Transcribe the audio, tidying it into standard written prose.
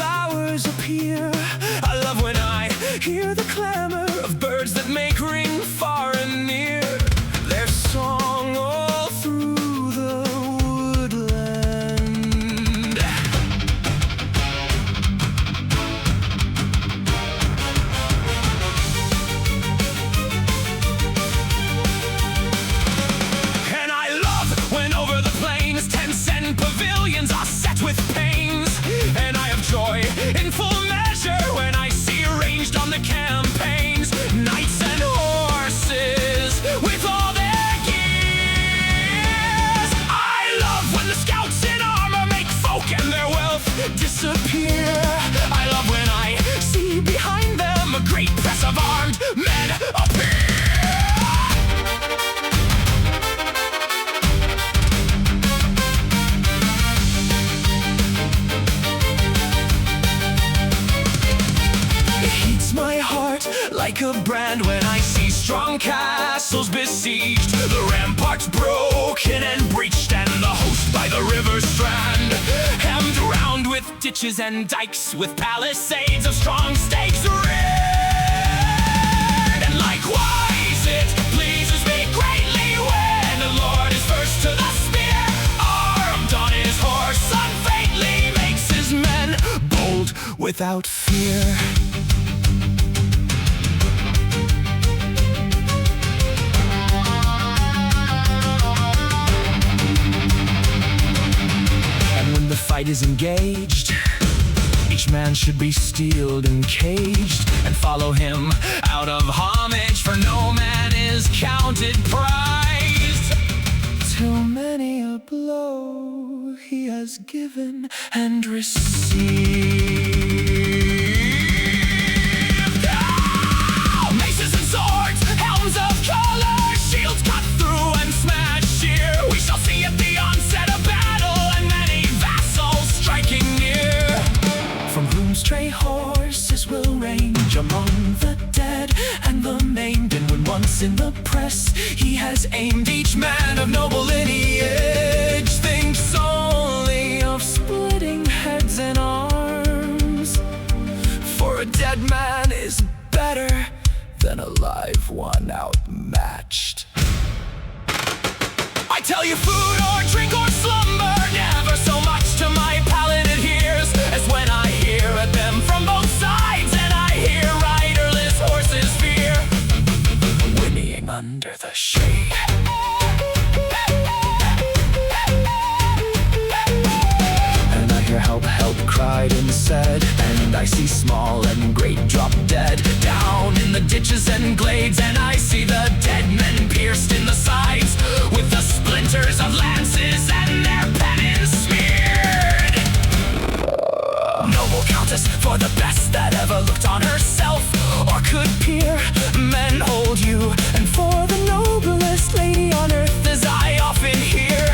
flowers appear. I love when I hear the clamor of birds that make ring far and near. Their song all through the woodland. And I love when over the plains tents and pavilions are set with pains. And I have joy in full measure when I see ranged on the campaigns knights and horses with all their gears. I love when the scouts in armor make folk and their wealth disappear. I love when I see behind them a great press of armed men appear. My heart like a brand when I see strong castles besieged, the ramparts broken and breached, and the host by the river's strand, hemmed round with ditches and dikes, with palisades of strong stakes reared. And likewise it pleases me greatly when the Lord is first to the spear, armed on his horse, unfaintly makes his men bold without fear. The fight is engaged, each man should be steeled and caged, and follow him out of homage, for no man is counted prized, till many a blow he has given and received. Oh! Maces and swords, helms of color, shields cut through and smashed sheer. We shall see at the onset a battle, striking near, from whom stray horses will range among the dead and the maimed. And when once in the press he has aimed, each man of noble lineage thinks only of splitting heads and arms, for a dead man is better than a live one outmatched. I tell you, food or drink or slumber, never so much to my palate adheres as when I hear at them from both sides, and I hear riderless horses fear, whinnying under the shade. And I hear help, help cried and said, and I see small and great drop dead down in the ditches and glades, and I see the dead men pierced in the sides with the splinters of lances and their pennons smeared. Noble countess, for the best that ever looked on herself or could peer, men hold you, and for the noblest lady on earth, as I often hear,